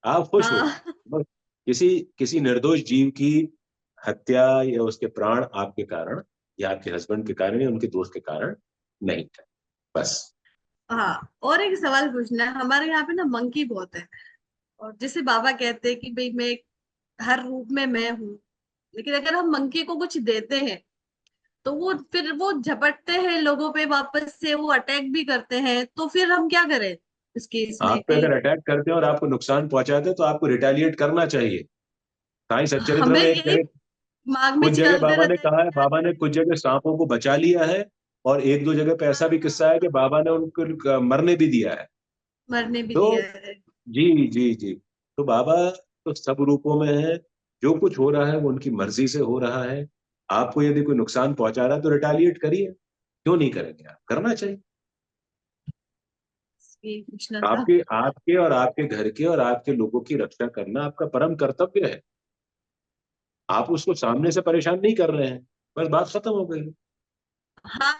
आप खुश होइए। हाँ। बस किसी किसी निर्दोष जीव की हत्या या उसके प्राण आपके कारण, या आपके हस्बैंड के कारण, या उनके दोस्त के कारण नहीं था, बस। हाँ, और एक सवाल पूछना है। हमारे यहाँ पे ना मंकी बहुत है, और जैसे बाबा कहते हैं कि भाई मैं हर रूप में मैं हूँ, लेकिन अगर हम मंकी को कुछ देते हैं तो वो फिर वो झपटते हैं लोगों पे, वापस से वो अटैक भी करते हैं, तो फिर हम क्या करें इस केस में? आप पे कहीं अगर अटैक करते हैं और आपको नुकसान पहुंचाते हैं तो आपको रिटेलिएट करना चाहिए। साईं सच्चरित्र हमें में एक यही जगह, दिमाग में कुछ जगह चलते बाबा ने रहता है कहा कि है, क्या बाबा ने करें। कुछ जगह सांपों को बचा लिया है, और एक दो जगह पे हाँ ऐसा भी हाँ किस्सा है कि हाँ, बाबा ने उनको मरने भी दिया है। मरने भी तो दिया है। जी जी जी, तो बाबा तो सब रूपों में है, जो कुछ हो रहा है वो उनकी मर्जी से हो रहा है। आपको यदि कोई नुकसान पहुंचा रहा है तो रिटेलिएट करिए, क्यों नहीं करेंगे, आप करना चाहिए। यही पूछना था। आपके आपके और आपके घर के और आपके लोगों की रक्षा करना आपका परम कर्तव्य है। आप उसको सामने से परेशान नहीं कर रहे हैं, बस बात खत्म हो गई। हाँ,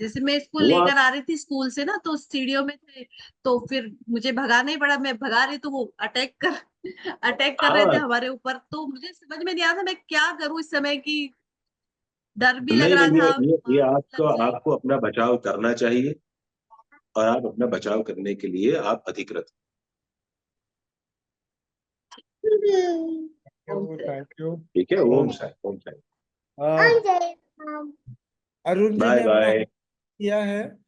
जैसे मैं इसको वो आप, लेकर आ रही थी स्कूल से ना, तो सीढ़ियों में थे, तो फिर मुझे भगाना ही पड़ा। मैं भगा रही तो वो अटैक कर रहे थे हाँ, हमारे ऊपर, तो मुझे समझ में नहीं आ रहा था मैं क्या करूं इस समय की। डर भी लग नहीं रहा नहीं, था, ये मार आपको लग जाए। आपको अपना बचाव करना चाहिए, और आप अपना बचाव करने के लिए आप अधिकृत। Thank you. ठीक है, ओम ओम साई, ओम साई। अरुण जी बाय ने अपना बाय। किया है।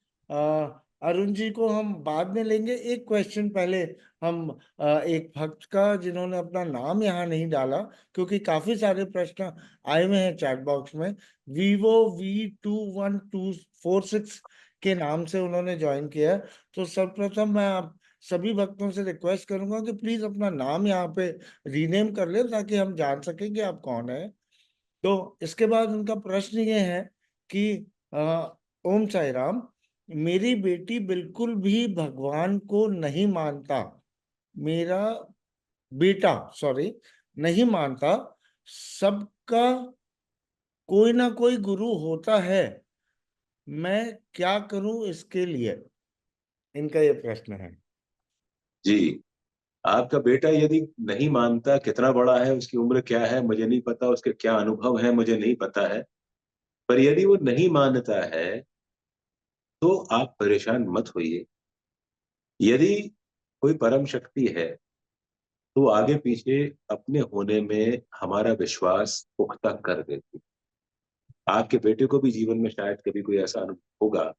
अरुण जी को हम बाद में लेंगे। एक क्वेश्चन पहले हम एक भक्त का, जिन्होंने अपना नाम यहाँ नहीं डाला, क्योंकि काफी सारे प्रश्न आए हुए हैं चैट बॉक्स में। vivo V2124 के नाम से उन्होंने ज्वाइन किया है। तो सर्वप्रथम मैं आप सभी भक्तों से रिक्वेस्ट करूंगा कि प्लीज अपना नाम यहाँ पे रीनेम कर ले, ताकि हम जान सकें कि आप कौन है। तो इसके बाद उनका प्रश्न ये है कि ओम साई राम, मेरी बेटी बिल्कुल भी भगवान को नहीं मानता। मेरा बेटा, सॉरी, नहीं मानता। सबका कोई ना कोई गुरु होता है, मैं क्या करूं इसके लिए? इनका ये प्रश्न है। जी, आपका बेटा यदि नहीं मानता, कितना बड़ा है, उसकी उम्र क्या है मुझे नहीं पता, उसके क्या अनुभव है मुझे नहीं पता है, पर यदि वो नहीं मानता है तो आप परेशान मत होइए। यदि कोई परम शक्ति है तो आगे पीछे अपने होने में हमारा विश्वास पुख्ता कर देती। आपके बेटे को भी जीवन में शायद कभी कोई ऐसा अनुभव होगा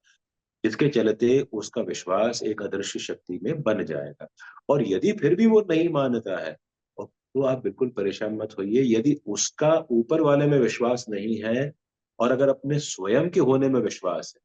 जिसके चलते उसका विश्वास एक अदृश्य शक्ति में बन जाएगा। और यदि फिर भी वो नहीं मानता है, तो आप बिल्कुल परेशान मत होइए। यदि उसका ऊपर वाले में विश्वास नहीं है, और अगर अपने स्वयं के होने में विश्वास है,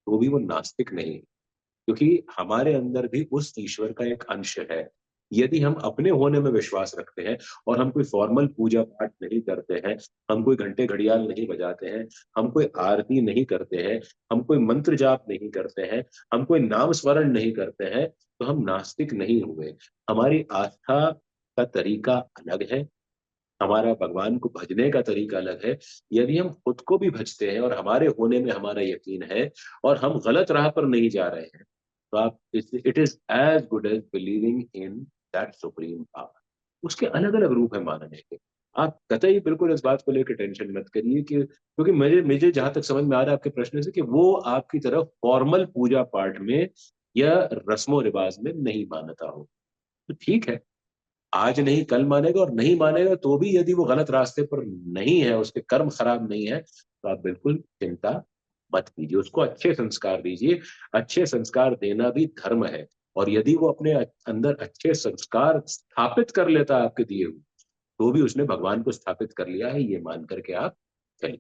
तो भी वो नास्तिक नहीं है, क्योंकि हमारे अंदर भी उस ईश्वर का एक अंश है। यदि हम अपने होने में विश्वास रखते हैं, और हम कोई फॉर्मल पूजा पाठ नहीं करते हैं, हम कोई घंटे घड़ियाल नहीं बजाते हैं, हम कोई आरती नहीं करते हैं, हम कोई मंत्र जाप नहीं करते हैं, हम कोई नाम स्मरण नहीं करते हैं, तो हम नास्तिक नहीं हुए। हमारी आस्था का तरीका अलग है, हमारा भगवान को भजने का तरीका अलग है। यदि हम खुद को भी भजते हैं और हमारे होने में हमारा यकीन है, और हम गलत राह पर नहीं जा रहे हैं, तो आप, it is as good as believing in that supreme power. उसके अलग अलग रूप है मानने के। आप कतई बिल्कुल इस बात को लेकर टेंशन मत करिए कि, क्योंकि मुझे मुझे जहां तक समझ में आ रहा है आपके प्रश्न से, कि वो आपकी तरफ फॉर्मल पूजा पाठ में या रस्मों रिवाज में नहीं मानता हो, तो ठीक है, आज नहीं कल मानेगा, और नहीं मानेगा तो भी यदि वो गलत रास्ते पर नहीं है, उसके कर्म खराब नहीं है, तो आप बिल्कुल चिंता मत कीजिए, उसको अच्छे संस्कार दीजिए। अच्छे संस्कार देना भी धर्म है, और यदि वो अपने अंदर अच्छे संस्कार स्थापित कर लेता है आपके दिए हुए, तो भी उसने भगवान को स्थापित कर लिया है, ये मान करके आप चलिए।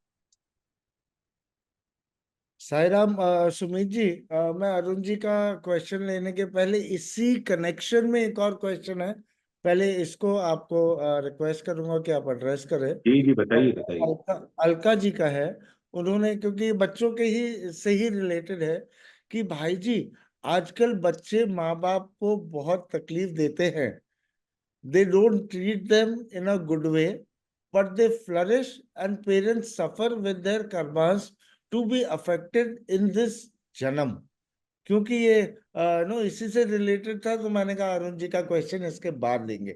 साई राम। सुमित जी, मैं अरुण जी का क्वेश्चन लेने के पहले इसी कनेक्शन में एक और क्वेश्चन है, पहले इसको आपको रिक्वेस्ट करूंगा कि आप एड्रेस करें। जी जी, बताइए बताइए। अलका अलका जी का है। उन्होंने, क्योंकि बच्चों के ही से ही रिलेटेड है, कि भाई जी आजकल बच्चे माँ बाप को बहुत तकलीफ देते हैं। They don't treat them in a good way, but they flourish and parents suffer with their karmas to be affected in this जन्म। क्योंकि ये नो इसी से रिलेटेड था, तो मैंने कहा अरुण जी का क्वेश्चन इसके बाद लेंगे।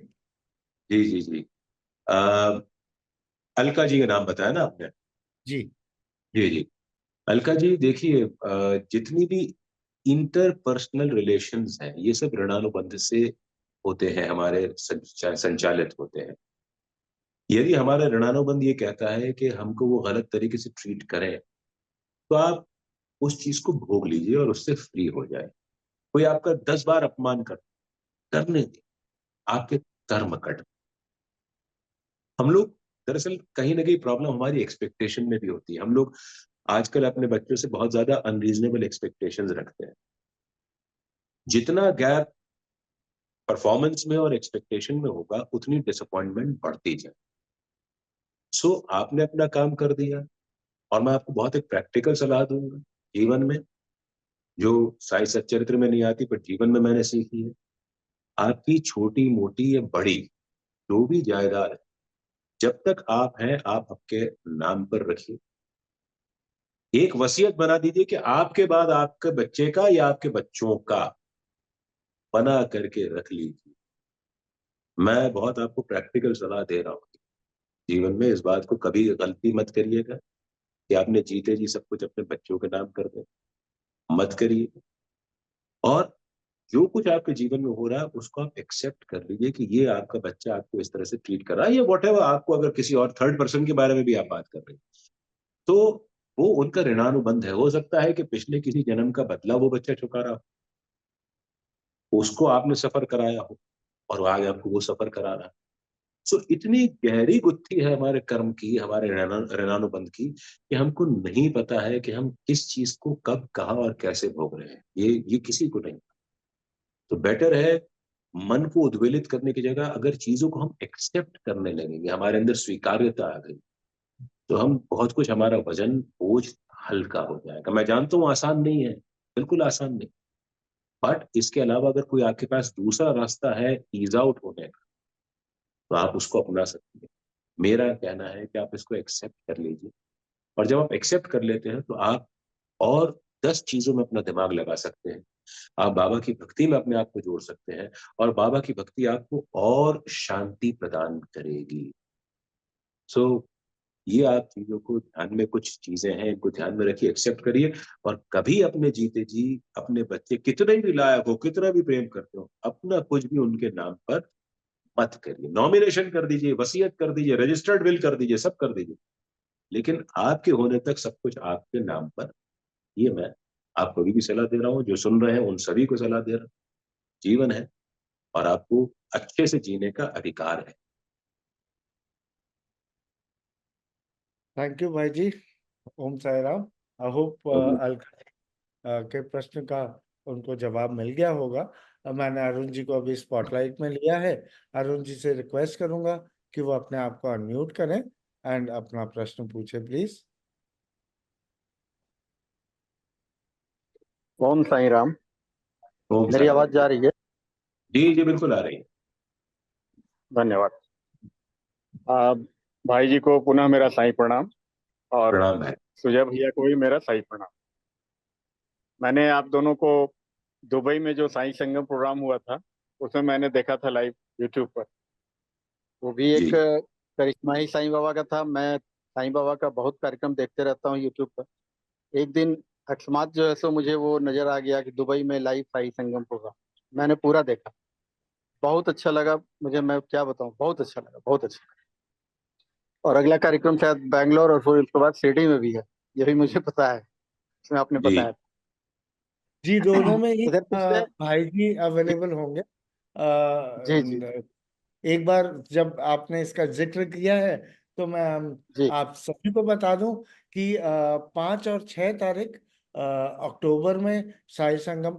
जी जी जी। अलका जी का नाम बताया ना आपने? जी जी जी। अलका जी देखिए, जितनी भी इंटरपर्सनल रिलेशंस हैं, ये सब ऋणानुबंध से होते हैं, हमारे संचालित होते हैं। यदि हमारा ऋणानुबंध ये कहता है कि हमको वो गलत तरीके से ट्रीट करें, तो आप उस चीज को भोग लीजिए और उससे फ्री हो जाए। कोई आपका 10 बार अपमान करने दे, आपके कर्म कट। हम लोग दरअसल कहीं ना कहीं प्रॉब्लम हमारी एक्सपेक्टेशन में भी होती है। हम लोग आजकल अपने बच्चों से बहुत ज्यादा अनरीजनेबल एक्सपेक्टेशंस रखते हैं। जितना गैप परफॉर्मेंस में और एक्सपेक्टेशन में होगा, उतनी डिसअपॉइंटमेंट बढ़ती जाए। सो आपने अपना काम कर दिया, और मैं आपको बहुत एक प्रैक्टिकल सलाह दूंगा जीवन में, जो साई सच्चरित्र में नहीं आती पर जीवन में मैंने सीखी है। आपकी छोटी मोटी या बड़ी जो भी जायदाद है, जब तक आप हैं, आप आपके नाम पर रखिए। एक वसीयत बना दीजिए कि आपके बाद आपके बच्चे का या आपके बच्चों का बना करके रख लीजिए। मैं बहुत आपको प्रैक्टिकल सलाह दे रहा हूँ। जीवन में इस बात को कभी गलती मत करिएगा कि आपने जीते जी सब कुछ अपने बच्चों के नाम कर दे। मत करिए। और जो कुछ आपके जीवन में हो रहा है, उसको आप एक्सेप्ट कर लीजिए कि ये आपका बच्चा आपको इस तरह से ट्रीट कर रहा है, या व्हाटएवर। आपको अगर किसी और थर्ड पर्सन के बारे में भी आप बात कर रहे हैं, तो वो उनका ऋणानुबंध है। हो सकता है कि पिछले किसी जन्म का बदला वो बच्चा चुका रहा हो, उसको आपने सफर कराया हो, और आज आपको वो सफर करा रहा है। सो इतनी गहरी गुत्थी है हमारे कर्म की, हमारे ऋणानुबंध की, कि हमको नहीं पता है कि हम किस चीज को कब, कहाँ और कैसे भोग रहे हैं। ये किसी को नहीं। तो बेटर है, मन को उद्वेलित करने की जगह अगर चीजों को हम एक्सेप्ट करने लगेंगे, हमारे अंदर स्वीकार्यता आ गई, तो हम बहुत कुछ, हमारा वजन, बोझ हल्का हो जाएगा। मैं जानता हूँ आसान नहीं है, बिल्कुल आसान नहीं, बट इसके अलावा अगर कोई आपके पास दूसरा रास्ता है ईज आउट होने का, तो आप उसको अपना सकते हैं। मेरा कहना है कि आप इसको एक्सेप्ट कर लीजिए, और जब आप एक्सेप्ट कर लेते हैं, तो आप और 10 चीजों में अपना दिमाग लगा सकते हैं। आप बाबा की भक्ति में अपने आप को जोड़ सकते हैं, और बाबा की भक्ति आपको और शांति प्रदान करेगी। सो ये आप चीजों को ध्यान में, कुछ चीजें हैं इनको ध्यान में रखिए, एक्सेप्ट करिए। और कभी अपने जीते जी अपने बच्चे कितने भी लायक हो, कितना भी प्रेम करते हो, अपना कुछ भी उनके नाम पर मत करिए। नॉमिनेशन कर दीजिए, वसीयत कर दीजिए, रजिस्टर्ड विल कर दीजिए, सब कर दीजिए, लेकिन आपके होने तक सब कुछ आपके नाम पर। ये मैं आपको भी सलाह दे रहा हूँ, जो सुन रहे हैं उन सभी को सलाह दे रहा हूँ। जीवन है, और आपको अच्छे से जीने का अधिकार है। थैंक यू भाई जी। ओम साई राम। आई होप अलका के प्रश्न का उनको जवाब मिल गया होगा। मैंने अरुण जी को अभी स्पॉटलाइट में लिया है। अरुण जी से रिक्वेस्ट करूंगा कि वो अपने आप को अनम्यूट करें एंड अपना प्रश्न पूछे प्लीज। ओम साई राम। ओम मेरी साई आवाज राम। जा रही है? जी जी, बिल्कुल आ रही है। धन्यवाद। आ, भाई जी को पुनः मेरा साई प्रणाम, और प्रणाम है। सुजय भैया को भी मेरा साई प्रणाम। मैंने आप दोनों को दुबई में जो साई संगम प्रोग्राम हुआ था, उसमें मैंने देखा था लाइव यूट्यूब पर। वो भी एक जी करिश्मा ही साईं बाबा का था। मैं साईं बाबा का बहुत कार्यक्रम देखते रहता हूँ यूट्यूब पर। एक दिन अकस्मात जो है सो मुझे वो नजर आ गया कि दुबई में लाइव साई संगम प्रोग्राम। मैंने पूरा देखा, बहुत अच्छा लगा मुझे। मैं क्या बताऊं, बहुत अच्छा लगा, बहुत अच्छा। और अगला कार्यक्रम शायद बैंगलोर और फिर उसके बाद शिरडी में भी है, ये भी मुझे पता है, इसमें आपने जी बताया। जी, दोनों में ही इधर पिछले भाई जी अवेलेबल होंगे। जी जी एक बार जब आपने इसका जिक्र किया है तो मैं जी आप सभी को बता दूं कि 5 और 6 तारीख अक्टूबर में साई संगम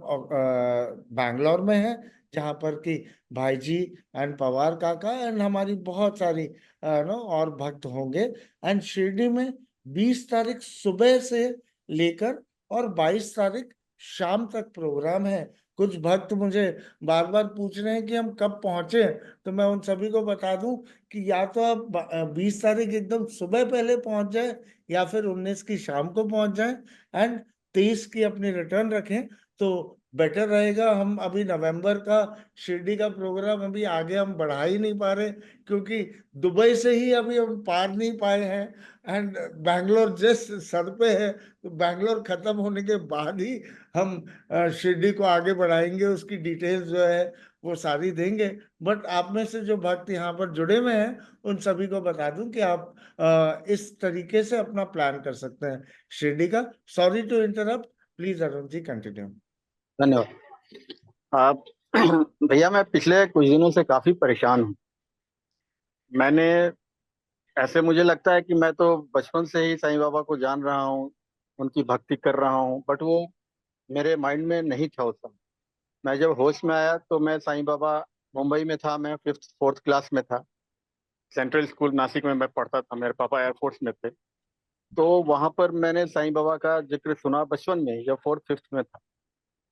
बैंगलोर में है, जहाँ पर कि भाई जी एंड पवार काका एंड हमारी बहुत सारी नो और भक्त होंगे। एंड शिरडी में 20 तारीख सुबह से लेकर और 22 तारीख शाम तक प्रोग्राम है। कुछ भक्त मुझे बार बार पूछ रहे हैं कि हम कब पहुंचे, तो मैं उन सभी को बता दूं कि या तो आप 20 तारीख एकदम सुबह पहले पहुंच जाए या फिर 19 की शाम को पहुंच जाए एंड 23 की अपनी रिटर्न रखें तो बेटर रहेगा। हम अभी नवंबर का शिरडी का प्रोग्राम अभी आगे हम बढ़ा ही नहीं पा रहे, क्योंकि दुबई से ही अभी हम पार नहीं पाए हैं एंड बैंगलोर जस्ट सर पे है। तो बैंगलोर खत्म होने के बाद ही हम शिरडी को आगे बढ़ाएंगे, उसकी डिटेल्स जो है वो सारी देंगे। बट आप में से जो भक्त यहाँ पर जुड़े हुए हैं उन सभी को बता दूं कि आप इस तरीके से अपना प्लान कर सकते हैं शिरडी का। Sorry to interrupt, please Arun ji continue. धन्यवाद। आप भैया मैं पिछले कुछ दिनों से काफी परेशान हूँ। मैंने ऐसे मुझे लगता है कि मैं तो बचपन से ही साईं बाबा को जान रहा हूँ, उनकी भक्ति कर रहा हूँ, बट वो मेरे माइंड में नहीं था उस समय। मैं जब होश में आया तो मैं साईं बाबा मुंबई में था, मैं 5th 4th क्लास में था। सेंट्रल स्कूल नासिक में मैं पढ़ता था, मेरे पापा एयरफोर्स में थे। तो वहां पर मैंने साईं बाबा का जिक्र सुना बचपन में, जब 4th 5th में था।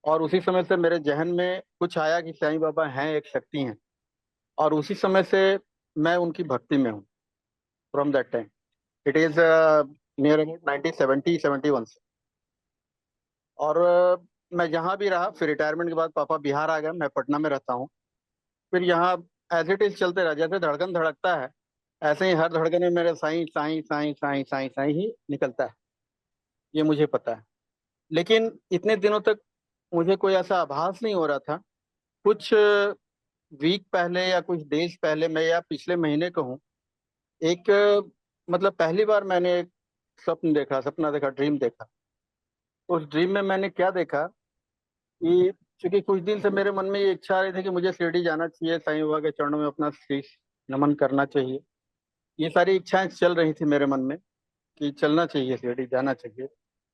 और उसी समय से मेरे जहन में कुछ आया कि साईं बाबा हैं, एक शक्ति हैं। और उसी समय से मैं उनकी भक्ति में हूँ, from that time. It is near about 1970-71 से। और मैं जहाँ भी रहा, फिर रिटायरमेंट के बाद पापा बिहार आ गए, मैं पटना में रहता हूँ। फिर यहाँ एज इट इज चलते रहा, जैसे धड़कन धड़कता है ऐसे ही हर धड़कन में मेरे साईं साईं साईं साईं साईं साईं ही निकलता है, ये मुझे पता है। लेकिन इतने दिनों तक मुझे कोई ऐसा आभास नहीं हो रहा था। कुछ वीक पहले या कुछ डेज पहले, मैं या पिछले महीने कहूँ, एक मतलब पहली बार मैंने एक सपना देखा, ड्रीम देखा। उस ड्रीम में मैंने क्या देखा कि चूंकि कुछ दिन से मेरे मन में ये इच्छा आ रही थी कि मुझे शिरडी जाना चाहिए, साईं बाबा के चरणों में अपना शीश नमन करना चाहिए। ये सारी इच्छाएं चल रही थी मेरे मन में कि चलना चाहिए, शिरडी जाना चाहिए,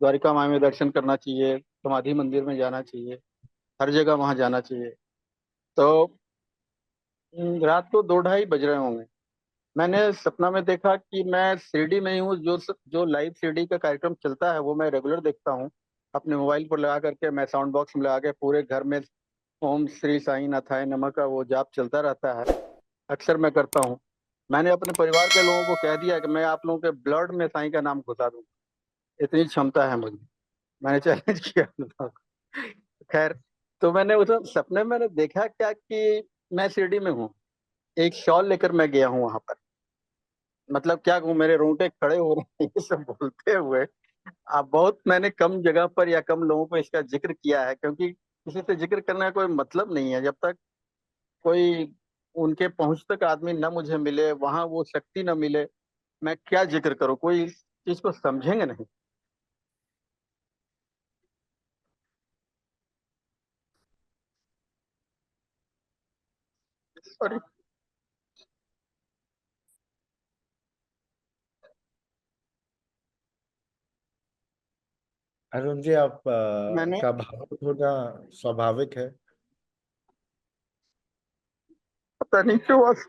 द्वारिका माई में दर्शन करना चाहिए, समाधि मंदिर में जाना चाहिए, हर जगह वहां जाना चाहिए। तो रात को 2-2:30 बज रहे होंगे, मैंने सपना में देखा कि मैं शिरडी में ही हूँ। जो लाइव शिरडी का कार्यक्रम चलता है वो मैं रेगुलर देखता हूँ। अपने मोबाइल पर लगा करके मैं साउंड बॉक्स में लगा के पूरे घर में ओम श्री साईं नाथाय नमः का वो जाप चलता रहता है, अक्सर मैं करता हूँ। मैंने अपने परिवार के लोगों को कह दिया कि मैं आप लोगों के ब्लड में साईं का नाम घुसा दूंगा, इतनी क्षमता है मुझे। मैंने चैलेंज किया लोगों को। खैर, तो मैंने उस सपने में मैंने देखा क्या कि मैं शिरडी में हूँ, एक शॉल लेकर मैं गया हूँ वहां पर। मतलब क्या कहूँ, मेरे रोंगटे खड़े हो रहे हैं ये सब बोलते हुए। आप बहुत मैंने कम जगह पर या कम लोगों को इसका जिक्र किया है, क्योंकि किसी से जिक्र करने का कोई मतलब नहीं है जब तक कोई उनके पहुंच तक आदमी न मुझे मिले, वहां वो शक्ति न मिले। मैं क्या जिक्र करूं, कोई इस चीज को समझेंगे नहीं। सॉरी। अरुण जी आप मैंने का भाव होना स्वाभाविक है। पता नहीं क्यों आज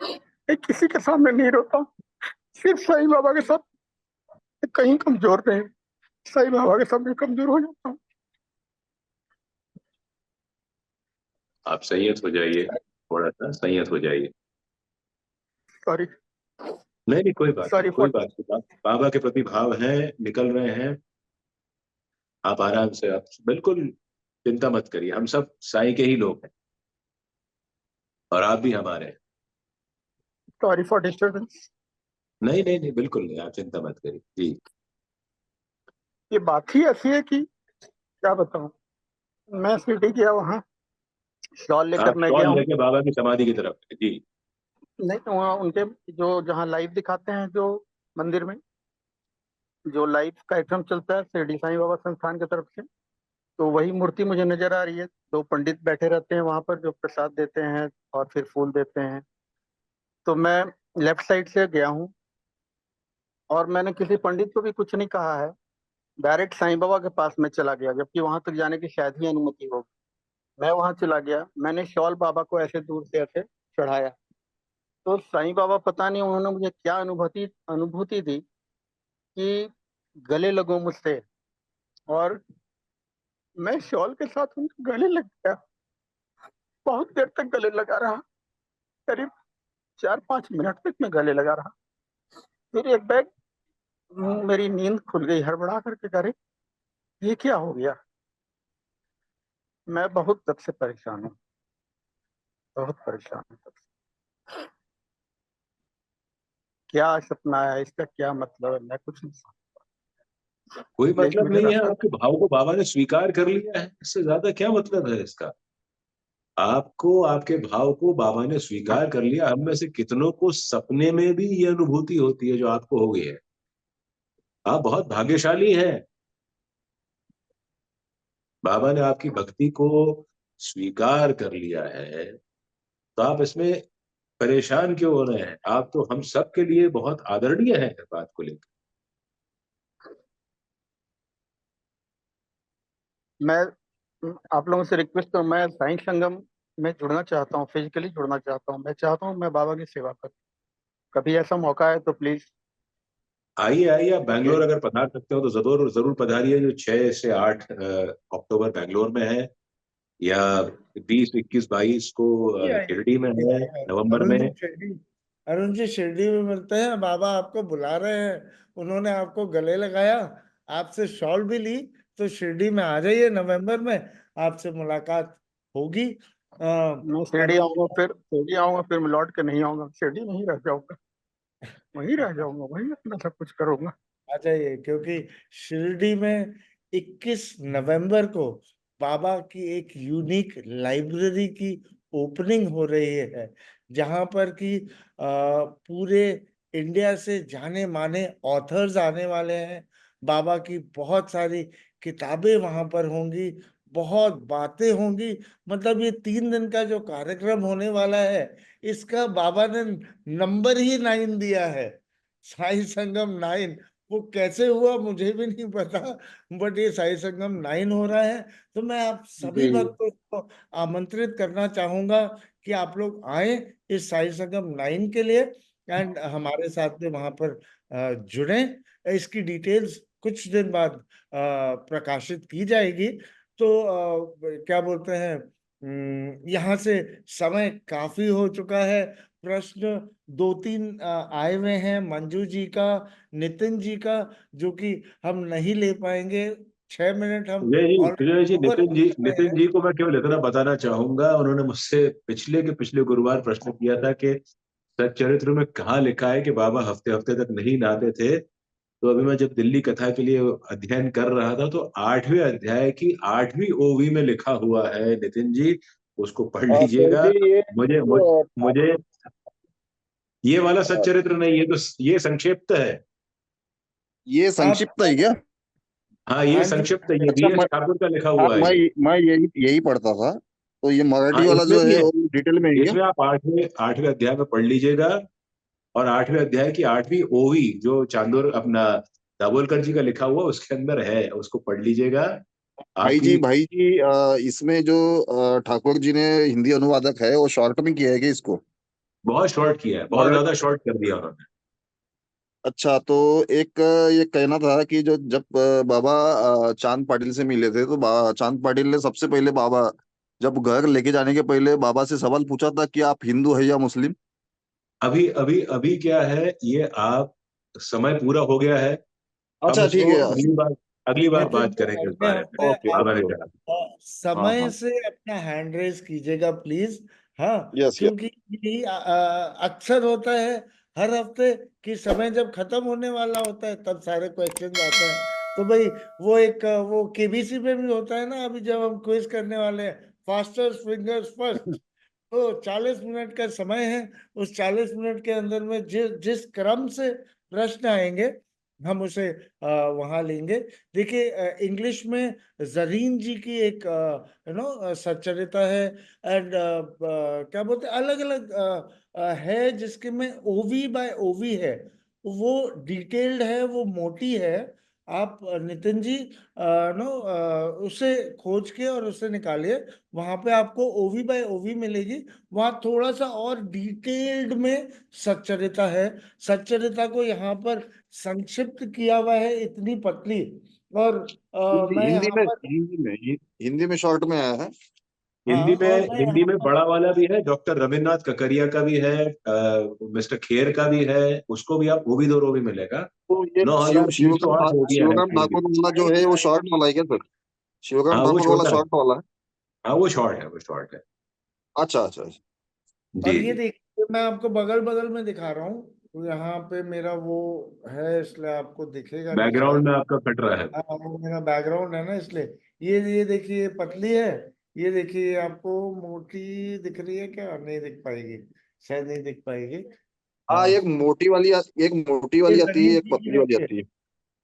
मैं किसी के सामने नहीं रोता, सिर्फ साईं बाबा के साथ कहीं कमजोर नहीं, साईं बाबा के सामने कमजोर हो जाता हूँ। आप संयत हो जाइए, थोड़ा सा संयत हो जाइए। सॉरी। नहीं नहीं, कोई बात नहीं, सॉरी कोई फॉर। बात नहीं। बाबा के प्रति भाव है, निकल रहे हैं। आप आराम से, आप बिल्कुल चिंता मत करिए, हम सब साईं के ही लोग हैं और आप भी हमारे हैं। Sorry for disturbance. नहीं नहीं नहीं, बिल्कुल नहीं, आप चिंता मत करिए जी। ये बात ही ऐसी है कि क्या बताऊं। मैं सिटी गया, वहाँ शॉल लेकर आप मैं गया शॉल हूँ। लेके बाबा की समाधि की तरफ जी। नहीं तो वहाँ उनके जो जहाँ लाइव दिखाते हैं, जो मंदिर में जो लाइव कार्यक्रम चलता है शिरडी साईं बाबा संस्थान की तरफ से, तो वही मूर्ति मुझे नजर आ रही है। तो पंडित बैठे रहते हैं वहां पर जो प्रसाद देते हैं और फिर फूल देते हैं। तो मैं लेफ्ट साइड से गया हूँ और मैंने किसी पंडित को भी कुछ नहीं कहा है, डायरेक्ट साईं बाबा के पास में चला गया, जबकि वहां तक जाने की शायद ही अनुमति होगी। मैं वहां चला गया, मैंने शॉल बाबा को ऐसे दूर से ऐसे चढ़ाया, तो साईं बाबा पता नहीं उन्होंने मुझे क्या अनुभूति अनुभूति दी कि गले लगो मुझसे, और मैं शॉल के साथ उनके गले लग गया। बहुत देर तक गले लगा रहा, करीब 4-5 मिनट तक मैं गले लगा रहा। फिर एक बैग मेरी नींद खुल गई, हड़बड़ा करके, करे ये क्या हो गया। मैं बहुत तब से परेशान हूँ, बहुत परेशान हूँ तब से। क्या सपना है, इसका क्या मतलब है, मैं कुछ नहीं समझ। कोई प्लीज मतलब मुझे नहीं है, रास्ता। आपके भाव को बाबा ने स्वीकार कर लिया है, इससे ज्यादा क्या मतलब है इसका। आपको, आपके भाव को बाबा ने स्वीकार कर लिया। हम में से कितनों को सपने में भी ये अनुभूति होती है जो आपको हो गई है। आप बहुत भाग्यशाली हैं, बाबा ने आपकी भक्ति को स्वीकार कर लिया है, तो आप इसमें परेशान क्यों हो रहे हैं। आप तो हम सब के लिए बहुत आदरणीय हैं इस बात को लेकर। मैं आप लोगों से रिक्वेस्ट करूँ, मैं साईं संगम में जुड़ना चाहता हूँ, फिजिकली जुड़ना चाहता हूँ। मैं चाहता हूँ मैं बाबा की सेवा करूँ, कभी ऐसा मौका है तो प्लीज। आइए आइए, आप बैंगलोर अगर पधार सकते हो तो जरूर जरूर पधारिए, जो 6 से 8 अक्टूबर बैंगलोर में है, या 20, 21, 22 को शिरडी में है नवंबर अरुण में। जी शिरडी, अरुण जी शिरडी में मिलते हैं, बाबा आपको बुला रहे हैं, उन्होंने आपको गले लगाया, आपसे शॉल भी ली, तो शिरडी में आ जाइए नवंबर में, आपसे मुलाकात होगी। मैं शिरडी आऊंगा, फिर मैं लौट के नहीं आऊंगा, शिरडी नहीं रह जाऊंगा, वहीं रह जाऊंगा, वहीं अपना सब कुछ करूंगा। आ जाइए, क्योंकि शिरडी में 21 नवंबर को बाबा की एक यूनिक लाइब्रेरी की ओपनिंग हो रही है, जहां पर कि पूरे इंडिया से जाने माने ऑथर्स आने वाले हैं। बाबा की बहुत सारी किताबें वहां पर होंगी, बहुत बातें होंगी। मतलब ये 3 दिन का जो कार्यक्रम होने वाला है, इसका बाबा ने नंबर ही 9 दिया है, साई संगम 9। वो कैसे हुआ मुझे भी नहीं पता, बट ये साई संगम 9 हो रहा है। तो मैं आप सभी जी भक्तों को आमंत्रित करना चाहूंगा कि आप लोग आए इस साई संगम 9 के लिए, एंड हमारे साथ में वहां पर जुड़े। इसकी डिटेल्स कुछ दिन बाद प्रकाशित की जाएगी। तो क्या बोलते हैं, यहाँ से समय काफी हो चुका है। प्रश्न 2-3 आए हुए हैं, मंजू जी का, नितिन जी का, जो कि हम नहीं ले पाएंगे। 6 मिनट हम सुजय जी, ऑलरेडी ओवर कर रहे नितिन हैं। जी को मैं केवल इतना बताना चाहूंगा, उन्होंने मुझसे पिछले के पिछले गुरुवार प्रश्न किया था कि सच्चरित्र में कहाँ लिखा है कि बाबा हफ्ते हफ्ते तक नहीं नहाते थे। तो अभी मैं जब दिल्ली कथा के लिए अध्ययन कर रहा था, तो 8वें अध्याय की 8वीं ओवी में लिखा हुआ है नितिन जी, उसको पढ़ सर लीजिएगा। जी ये मुझे मुझे ये वाला सच्चरित्र नहीं, ये तो ये संक्षिप्त है। ये आप, संक्षिप्त है क्या? हाँ, ये हाँ जी, संक्षिप्त है, ये अच्छा, बीएच ठाकुर का लिखा हुआ है मैं ये। मैं यही यही पढ़ता था, तो ये हाँ, मराठी वाला इसमें जो भी है है। वो डिटेल में है क्या? इसमें आप 8वें अध्याय में पढ़ लीजिएगा, और 8वें अध्याय की 8वीं ओवी जो चांदोर अपना दाभोलकर जी का लिखा हुआ उसके अंदर है, उसको पढ़ लीजिएगा। आपकी भाई जी इसमें जो ठाकुर जी ने हिंदी अनुवादक है वो शॉर्ट में किया है क्या इसको? बहुत शॉर्ट किया है, बहुत मराठी। ज्यादा शॉर्ट कर दिया उन्होंने। अच्छा, तो एक ये कहना था कि जो जब बाबा चांद पाटिल से मिले थे, तो चांद पाटिल ने सबसे पहले बाबा जब घर लेके जाने के पहले बाबा से सवाल पूछा था कि आप हिंदू है या मुस्लिम? अभी अभी अभी क्या है, ये आप, समय पूरा हो गया है। हम अच्छा, ठीक इसको है। अगली बार नितिन बात जी, करेंगे इस अगले बारे में। हफ्ते ओके आप आभार ओके ओके। जनाब। हाँ समय हाँ। से अपना हैंड रेस कीजिएगा प्लीज। हाँ, यस यस। क्योंकि यही अक्सर होता है हर हफ्ते कि समय जब खत्म होने वाला होता है तब सारे क्वेश्चन आते हैं। तो भाई वो एक वो केबीसी पे भी होता है ना, अभी जब हम क्विज करने वाले हैं, फास्टेस्ट फिंगर्स फर्स्ट। तो 40 मिनट का समय है, उस 40 मिनट के अंदर में जिस जिस क्रम से प्रश्न आएंगे हम उसे वहां लेंगे। देखिए इंग्लिश में जरीन जी की एक सच्चरिता है, एंड क्या बोलते हैं, अलग अलग है जिसके में ओवी बाय ओवी है, वो डिटेल्ड है, वो मोटी है। आप नितिन जी उसे खोज के और उसे निकालिए, वहां पे आपको ओवी बाय ओवी मिलेगी। वहां थोड़ा सा और डिटेल्ड में सच्चरिता है। सच्चरिता को यहाँ पर संक्षिप्त किया हुआ है, इतनी पतली। और मैं हिंदी यहाँ में पर हिंदी में शॉर्ट में आया है। हाँ, और मैं हिंदी यहाँ में पर बड़ा वाला भी है, डॉक्टर रविन्द्रनाथ ककरिया का भी है, मिस्टर खेर का भी है, उसको भी आप वो भी 2 रो भी मिलेगा। तो ये 9,308 मूवियां हैं शिवराम हिंदी। ठाकुर वाला जो है वो शॉर्ट वाला है क्या सर? शिवराम हाँ वो ठाकुर वाला छोटा है। शॉर्ट वाला है? हाँ वो शॉर्ट है, वो शॉर्ट है। अच्छा अच्छा अच्छा। और जी ये जी। देखिए मैं आपको बगल बगल में दिखा रहा हूँ, तो यहाँ पे मेरा वो है, इसलिए आपको दिखेगा नहीं बैकग्राउंड शायद। में आपका कट रहा है। हाँ, वो मेरा बैकग्राउंड है ना, इसलिए। ये देखिए, ये पतली है। ये देखिए, आपको मोटी दिख रही है क्या? नहीं दिख पाएगी, शायद नहीं दिख पाएगी। हाँ, हाँ, एक मोटी ये वाली आती है, जमीन एक की पतली वाली देखिए, आती है।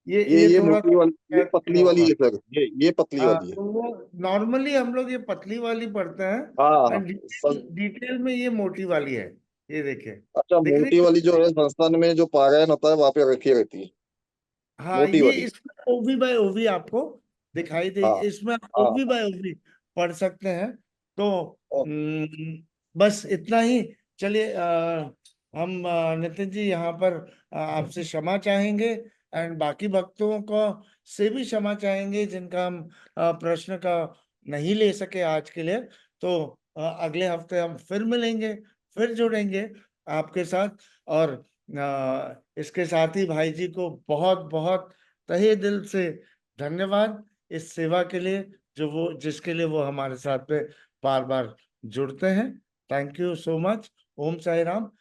ये ये थोड़ा मोटी वाली, ये सा पतली लगा वाली होगा। है सर, ये पतली हाँ, वाली है। तो वो नॉर्मली हम लोग ये पतली वाली पढ़ते हैं, हाँ एंड सर। डिटेल में ये मोटी वाली है। ये देखिए, अच्छा, दिख रही मोटी है? वाली जो है संस्थान में जो पारायण होता है वहां पे रखी रहती है, हाँ, मोटी ये वाली। इसमें ओवी बाय ओवी आपको दिखाई दे, हाँ इसमें आप हाँ ओवी बाय ओवी पढ़ सकते हैं। तो हाँ। बस इतना ही। चलिए हम नितिन जी यहाँ पर आपसे क्षमा चाहेंगे, एंड बाकी भक्तों को से भी क्षमा चाहेंगे जिनका हम प्रश्न का नहीं ले सके आज के लिए। तो अगले हफ्ते हम फिर मिलेंगे, फिर जुड़ेंगे आपके साथ। और इसके साथ ही भाई जी को बहुत बहुत तहे दिल से धन्यवाद इस सेवा के लिए, जिसके लिए वो हमारे साथ में बार बार जुड़ते हैं। Thank you so much. Om Sai Ram.